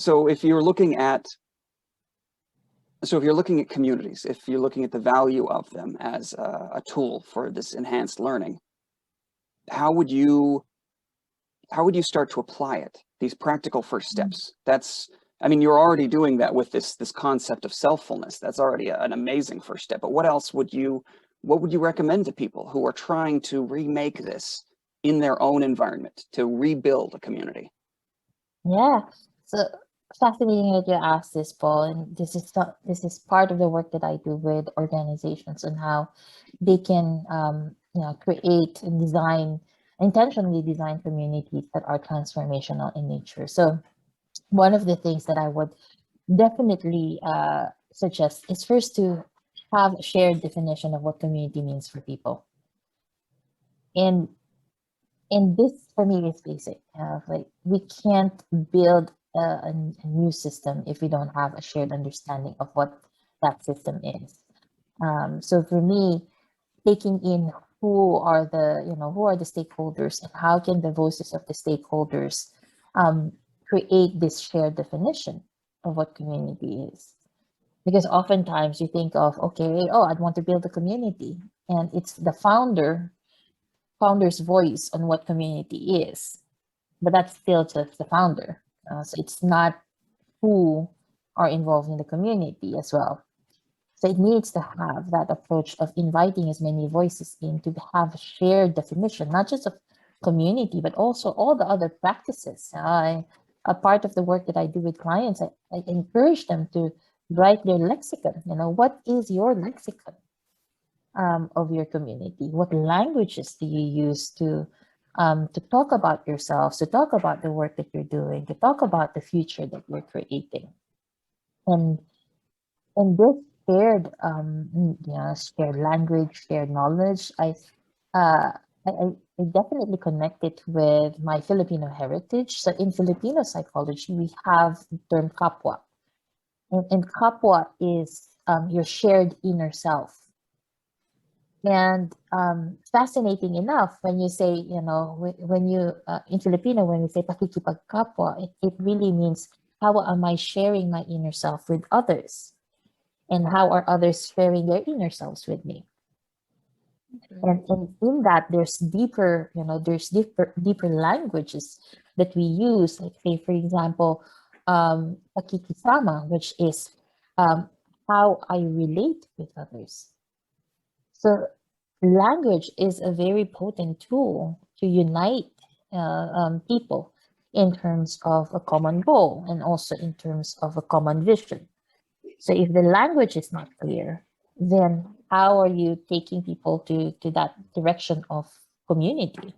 so if you're looking at communities, if you're looking at the value of them as a tool for this enhanced learning, how would you start to apply it? These practical first steps. I mean, you're already doing that with this concept of selffulness. That's already an amazing first step. But what would you recommend to people who are trying to remake this in their own environment, to rebuild a community? Yeah, so fascinating that you asked this, Paul. And this is part of the work that I do with organizations on how they can, create and intentionally design communities that are transformational in nature. So one of the things that I would definitely suggest is first to have a shared definition of what community means for people. And this for me is basic. Like, we can't build a new system if we don't have a shared understanding of what that system is. So for me, taking in who are the stakeholders, and how can the voices of the stakeholders create this shared definition of what community is. Because oftentimes you think of, okay, I'd want to build a community, and it's the founder's voice on what community is, but that's still just the founder. So it's not who are involved in the community as well. So it needs to have that approach of inviting as many voices in to have a shared definition, not just of community, but also all the other practices. A part of the work that I do with clients, I encourage them to write their lexicon. What is your lexicon of your community? What languages do you use to talk about yourselves, to talk about the work that you're doing, to talk about the future that you're creating? And this shared language, shared knowledge, I definitely connect it with my Filipino heritage. So in Filipino psychology, we have the term Kapwa. And Kapwa is your shared inner self. And fascinating enough, when you say, when you, in Filipino, when we say pakikipagkapwa, it really means, how am I sharing my inner self with others? And how are others sharing their inner selves with me? And in that, there's deeper languages that we use. Like, say, for example, pakikisama, which is how I relate with others. So language is a very potent tool to unite people in terms of a common goal, and also in terms of a common vision. So if the language is not clear, then how are you taking people to that direction of community?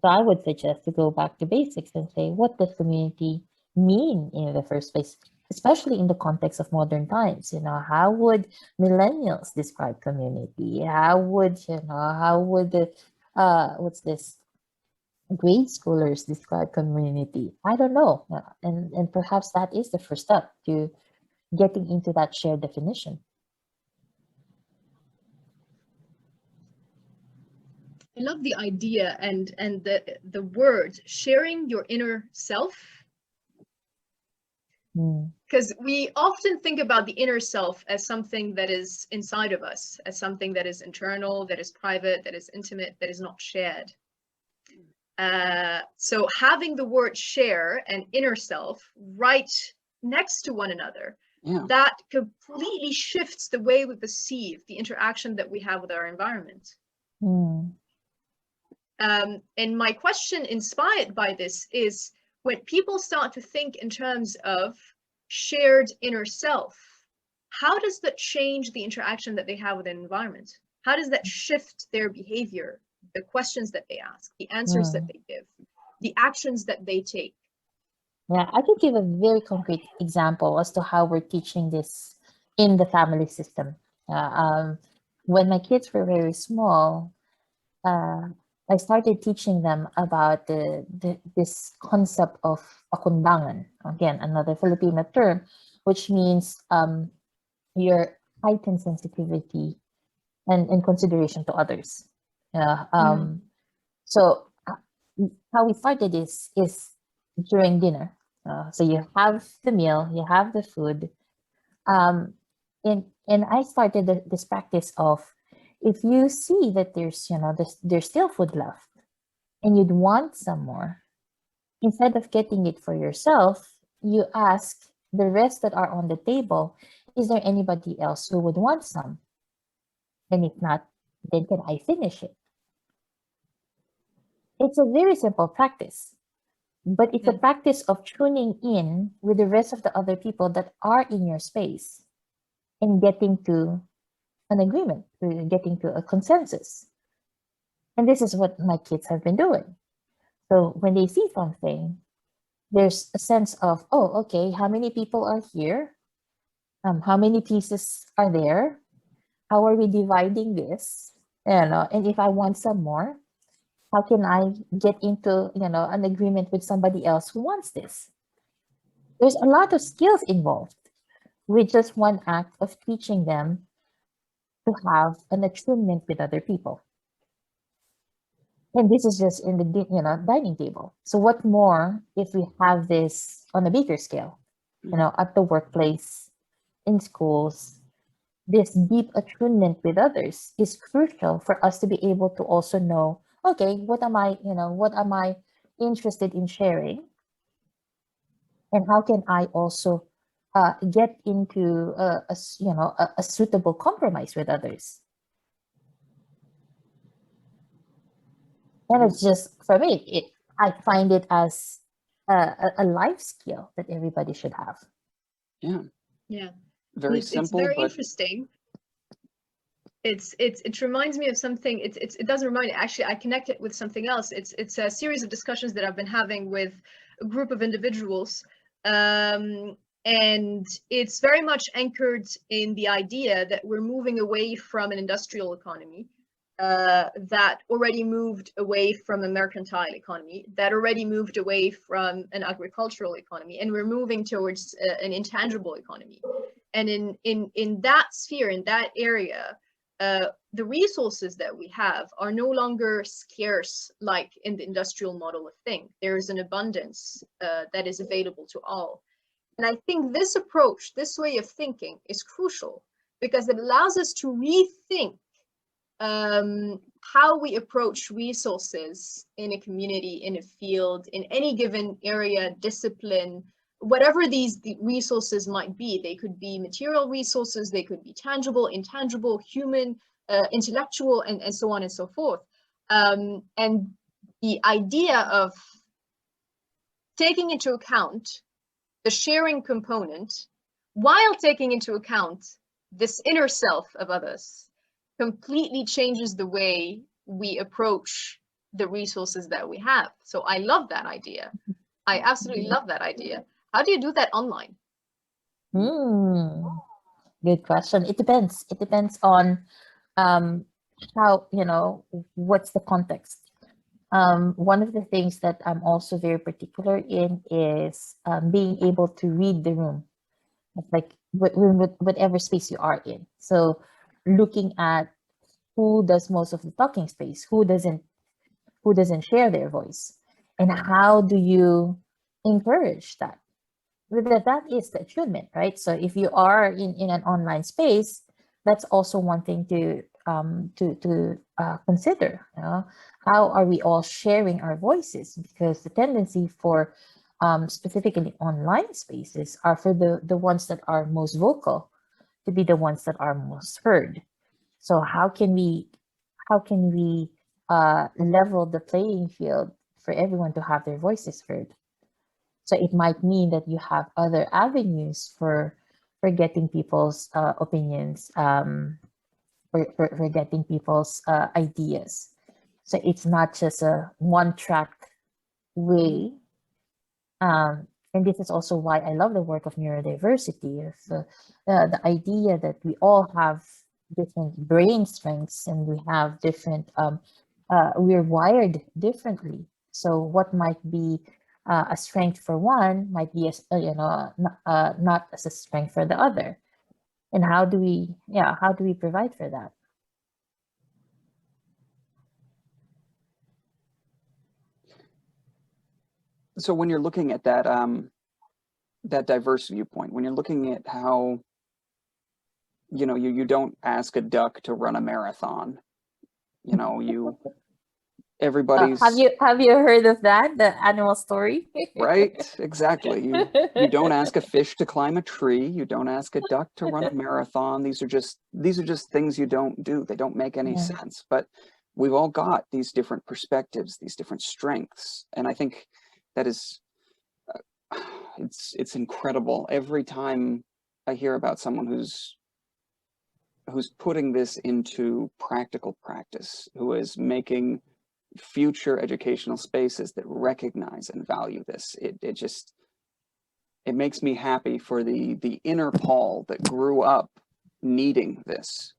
So I would suggest to go back to basics and say, what does community mean in the first place? Especially in the context of modern times, how would millennials describe community? How would the grade schoolers describe community? I don't know. And perhaps that is the first step to getting into that shared definition. I love the idea and the word sharing your inner self. Because we often think about the inner self as something that is inside of us, as something that is internal, that is private, that is intimate, that is not shared. So having the word share and inner self right next to one another, that completely shifts the way we perceive the interaction that we have with our environment. And my question inspired by this is, when people start to think in terms of shared inner self, how does that change the interaction that they have with an environment? How does that shift their behavior, the questions that they ask, the answers that they give, the actions that they take? Yeah, I can give a very concrete example as to how we're teaching this in the family system. When my kids were very small, I started teaching them about this concept of pakundangan. Again, another Filipino term, which means your heightened sensitivity and consideration to others. So how we started is during dinner. So you have the meal, you have the food. And I started this practice of, if you see that there's still food left and you'd want some more, instead of getting it for yourself, you ask the rest that are on the table, is there anybody else who would want some? And if not, then can I finish it? It's a very simple practice, but it's a practice of tuning in with the rest of the other people that are in your space and getting to an agreement, getting to a consensus. And this is what my kids have been doing. So when they see something, there's a sense of, oh, okay, how many people are here? How many pieces are there? How are we dividing this? And if I want some more, how can I get into, an agreement with somebody else who wants this? There's a lot of skills involved with just one act of teaching them to have an attunement with other people. And this is just in the dining table. So what more if we have this on a bigger scale, at the workplace, in schools? This deep attunement with others is crucial for us to be able to also know, okay, what am I interested in sharing? And how can I also get into a suitable compromise with others? And it's just, for me, I find it as a life skill that everybody should have. Yeah. Very It's simple, very but interesting. It reminds me of something. It doesn't remind. Actually, I connect it with something else. It's a series of discussions that I've been having with a group of individuals, and it's very much anchored in the idea that we're moving away from an industrial economy that already moved away from a mercantile economy, that already moved away from an agricultural economy, and we're moving towards an intangible economy. And in that sphere, in that area, the resources that we have are no longer scarce like in the industrial model of thing. There is an abundance that is available to all. And I think this approach, this way of thinking, is crucial because it allows us to rethink how we approach resources in a community, in a field, in any given area, discipline, whatever the resources might be. They could be material resources, they could be tangible, intangible, human, intellectual, and so on and so forth. And the idea of taking into account the sharing component while taking into account this inner self of others completely changes the way we approach the resources that we have. So I love that idea. I absolutely love that idea. How do you do that online? Good question. It depends. It depends on how, what's the context. One of the things that I'm also very particular in is being able to read the room, like whatever space you are in. So looking at who does most of the talking space, who doesn't share their voice, and how do you encourage that? That is the attunement, right? So if you are in an online space, that's also one thing to consider. How are we all sharing our voices? Because the tendency for specifically online spaces are for the ones that are most vocal to be the ones that are most heard. So how can we level the playing field for everyone to have their voices heard? So it might mean that you have other avenues for getting people's opinions, for getting people's ideas. So it's not just a one-track way. And this is also why I love the work of neurodiversity. The idea that we all have different brain strengths and we have different, we're wired differently. So what might be a strength for one might be not as a strength for the other. And how do we provide for that? So when you're looking at that, that diverse viewpoint, when you're looking at how, you know, you don't ask a duck to run a marathon, you know, everybody's have you heard of that, the animal story? right, exactly. You don't ask a fish to climb a tree, you don't ask a duck to run a marathon. These are just things you don't do. They don't make any sense. But we've all got these different perspectives, these different strengths, and I think that is it's incredible every time I hear about someone who's putting this into practical practice, who is making future educational spaces that recognize and value this. It makes me happy for the inner Paul that grew up needing this.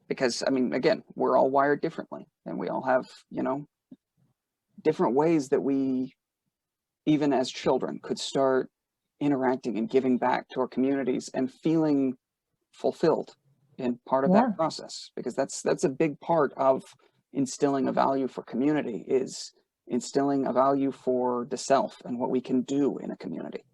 Because, I mean, again, we're all wired differently, and we all have, you know, different ways that we, even as children, could start interacting and giving back to our communities and feeling fulfilled in part of that process, because that's a big part of instilling a value for community, is instilling a value for the self and what we can do in a community.